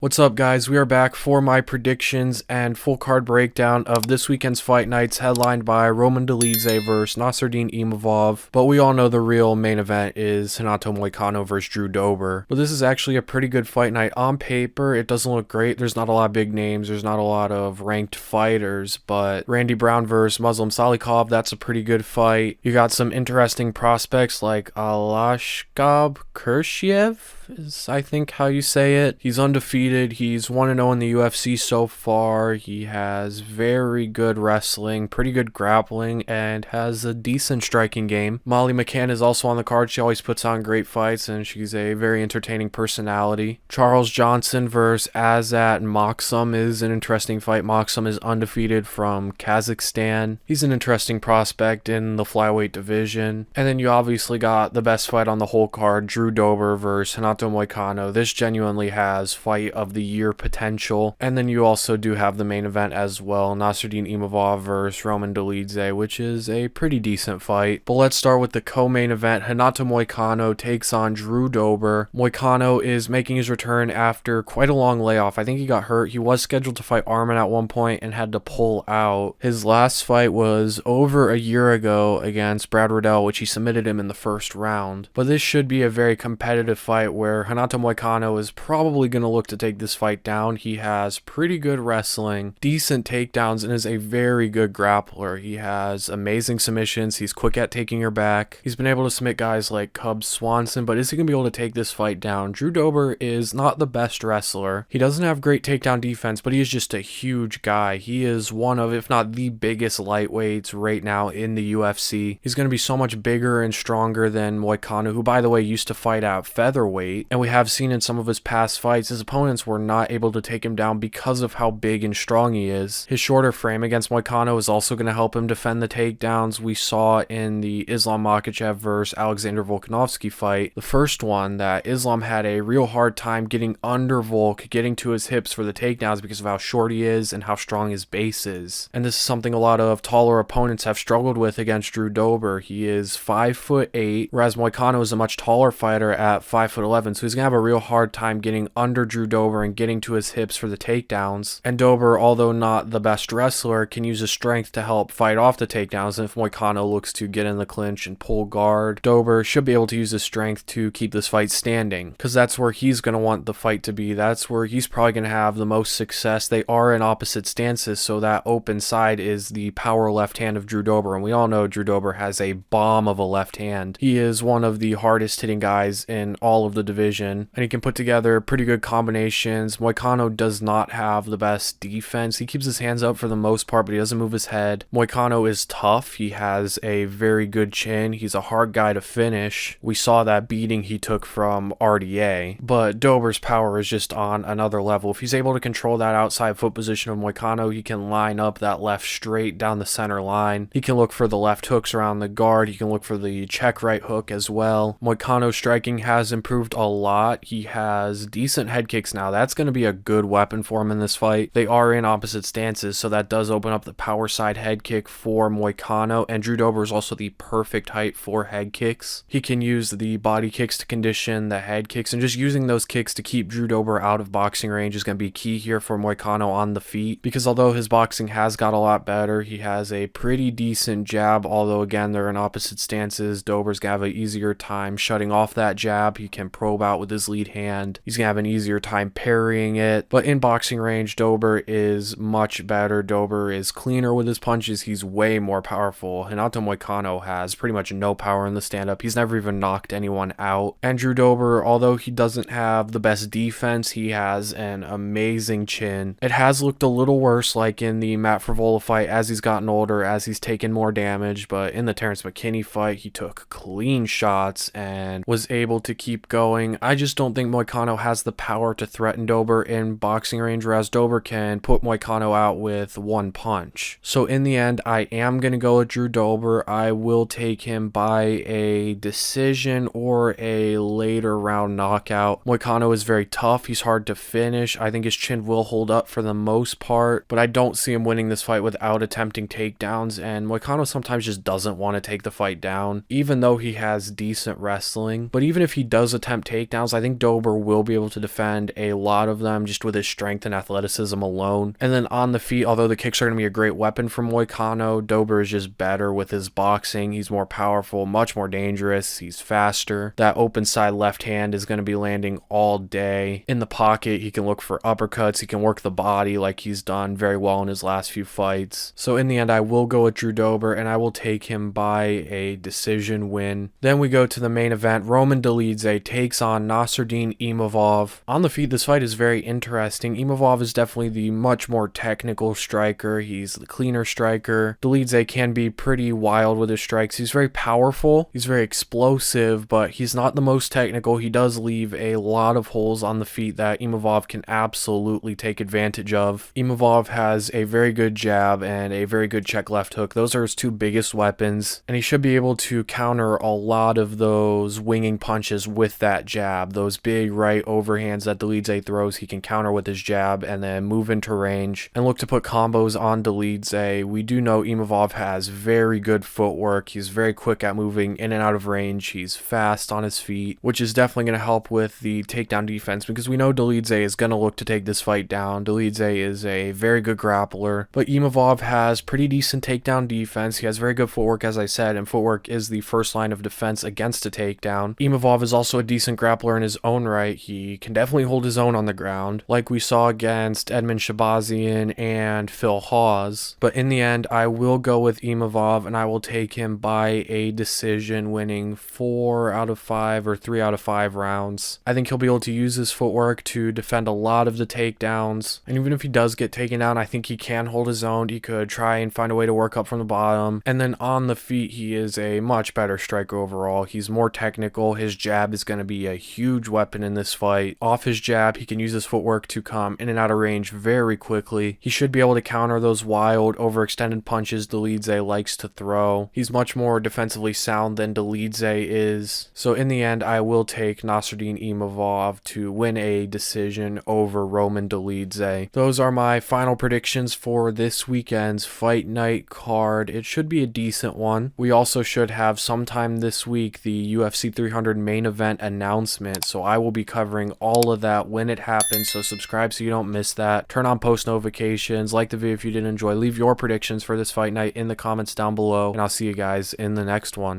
What's up, guys? We are back for my predictions and full card breakdown of this weekend's fight nights, headlined by Roman Dolidze versus Nassourdine Imavov. But we all know the real main event is Renato Moicano versus Drew Dober. But this is actually a pretty good fight night. On paper, it doesn't look great. There's not a lot of big names. There's not a lot of ranked fighters. But Randy Brown versus Muslim Salikov, that's a pretty good fight. You got some interesting prospects like Alashkab Kurshiev, is I think how you say it. He's undefeated. He's 1-0 in the UFC so far. He has very good wrestling, pretty good grappling, and has a decent striking game. Molly McCann is also on the card. She always puts on great fights, and she's a very entertaining personality. Charles Johnson versus Azat Maksum is an interesting fight. Maksum is undefeated from Kazakhstan. He's an interesting prospect in the flyweight division. And then you obviously got the best fight on the whole card, Drew Dober versus Renato Moicano. This genuinely has fight of the year potential. And then you also do have the main event as well, Nassourdine Imavov versus Roman Dolidze, which is a pretty decent fight. But let's start with the co-main event. Renato Moicano takes on Drew Dober. Moicano is making his return after quite a long layoff. I think he got hurt. He was scheduled to fight Arman at one point and had to pull out. His last fight was over a year ago against Brad Riddell, which he submitted him in the first round. But this should be a very competitive fight where Renato Moicano is probably going to look to take this fight down. He has pretty good wrestling, decent takedowns, and is a very good grappler. He has amazing submissions. He's quick at taking your back. He's been able to submit guys like Cub Swanson, but is he going to be able to take this fight down? Drew Dober is not the best wrestler. He doesn't have great takedown defense, but he is just a huge guy. He is one of, if not the biggest lightweights right now in the UFC. He's going to be so much bigger and stronger than Moicano, who, by the way, used to fight at featherweight. And we have seen in some of his past fights, his opponents were not able to take him down because of how big and strong he is. His shorter frame against Moicano is also going to help him defend the takedowns. We saw in the Islam Makhachev versus Alexander Volkanovski fight, the first one, that Islam had a real hard time getting under Volk, getting to his hips for the takedowns because of how short he is and how strong his base is. And this is something a lot of taller opponents have struggled with against Drew Dober. He is 5'8", whereas Moicano is a much taller fighter at 5'11", so he's going to have a real hard time getting under Drew Dober and getting to his hips for the takedowns. And Dober, although not the best wrestler, can use his strength to help fight off the takedowns. And if Moicano looks to get in the clinch and pull guard, Dober should be able to use his strength to keep this fight standing, because that's where he's going to want the fight to be. That's where he's probably going to have the most success. They are in opposite stances, so that open side is the power left hand of Drew Dober, and we all know Drew Dober has a bomb of a left hand. He is one of the hardest hitting guys in all of the division, and he can put together pretty good combinations. Moicano does not have the best defense. He keeps his hands up for the most part, but he doesn't move his head. Moicano is tough. He has a very good chin. He's a hard guy to finish. We saw that beating he took from RDA, but Dober's power is just on another level. If he's able to control that outside foot position of Moicano, he can line up that left straight down the center line. He can look for the left hooks around the guard. He can look for the check right hook as well. Moicano's striking has improved a lot. He has decent head kicks now. That's going to be a good weapon for him in this fight. They are in opposite stances, so that does open up the power side head kick for Moicano, and Drew Dober is also the perfect height for head kicks. He can use the body kicks to condition the head kicks, and just using those kicks to keep Drew Dober out of boxing range is going to be key here for Moicano on the feet, because although his boxing has got a lot better, he has a pretty decent jab, although again they're in opposite stances. Dober's going to have an easier time shutting off that jab. He can probe out with his lead hand. He's going to have an easier time parrying it, but in boxing range, Dober is much better. Dober is cleaner with his punches. He's way more powerful. Renato Moicano has pretty much no power in the stand-up. He's never even knocked anyone out. And Drew Dober, although he doesn't have the best defense, he has an amazing chin. It has looked a little worse, like in the Matt Frevola fight, as he's gotten older, as he's taken more damage, but in the Terrence McKinney fight, he took clean shots and was able to keep going. I just don't think Moicano has the power to threaten Dober in boxing range, whereas Dober can put Moicano out with one punch. So in the end, I am going to go with Drew Dober. I will take him by a decision or a later round knockout. Moicano is very tough. He's hard to finish. I think his chin will hold up for the most part, but I don't see him winning this fight without attempting takedowns, and Moicano sometimes just doesn't want to take the fight down, even though he has decent wrestling. But even if he does attempt takedowns. I think Dober will be able to defend a lot of them just with his strength and athleticism alone. And then on the feet, although the kicks are going to be a great weapon for Moicano, Dober is just better with his boxing. He's more powerful, much more dangerous. He's faster. That open side left hand is going to be landing all day. In the pocket, he can look for uppercuts. He can work the body like he's done very well in his last few fights. So in the end, I will go with Drew Dober, and I will take him by a decision win. Then we go to the main event. Roman Dolidze takes on Nassourdine Imavov. On the feet, this fight is very interesting. Imavov is definitely the much more technical striker. He's the cleaner striker. Dolidze can be pretty wild with his strikes. He's very powerful. He's very explosive, but he's not the most technical. He does leave a lot of holes on the feet that Imavov can absolutely take advantage of. Imavov has a very good jab and a very good check left hook. Those are his two biggest weapons, and he should be able to counter a lot of those winging punches with that jab. Those big right overhands that Dolidze throws, he can counter with his jab and then move into range and look to put combos on Dolidze. We do know Imavov has very good footwork. He's very quick at moving in and out of range. He's fast on his feet, which is definitely going to help with the takedown defense because we know Dolidze is going to look to take this fight down. Dolidze is a very good grappler, but Imavov has pretty decent takedown defense. He has very good footwork, as I said, and footwork is the first line of defense against a takedown. Imavov is also a decent grappler in his own right. He can definitely hold his own on the ground, like we saw against Edmund Shabazian and Phil Hawes. But in the end, I will go with Imavov, and I will take him by a decision, winning 4 out of 5 or 3 out of 5 rounds. I think he'll be able to use his footwork to defend a lot of the takedowns, and even if he does get taken down, I think he can hold his own. He could try and find a way to work up from the bottom, and then on the feet, he is a much better striker overall. He's more technical. His jab is going to be a huge weapon in this fight. Off his jab, he can use his footwork to come in and out of range very quickly. He should be able to counter those wild, overextended punches Dolidze likes to throw. He's much more defensively sound than Dolidze is. So in the end, I will take Nassourdine Imavov to win a decision over Roman Dolidze. Those are my final predictions for this weekend's fight night card. It should be a decent one. We also should have sometime this week the UFC 300 main event announcement, so I will be covering all of that when it happens, so subscribe so you don't miss that. Turn on post notifications, like the video if you did enjoy, leave your predictions for this fight night in the comments down below, and I'll see you guys in the next one.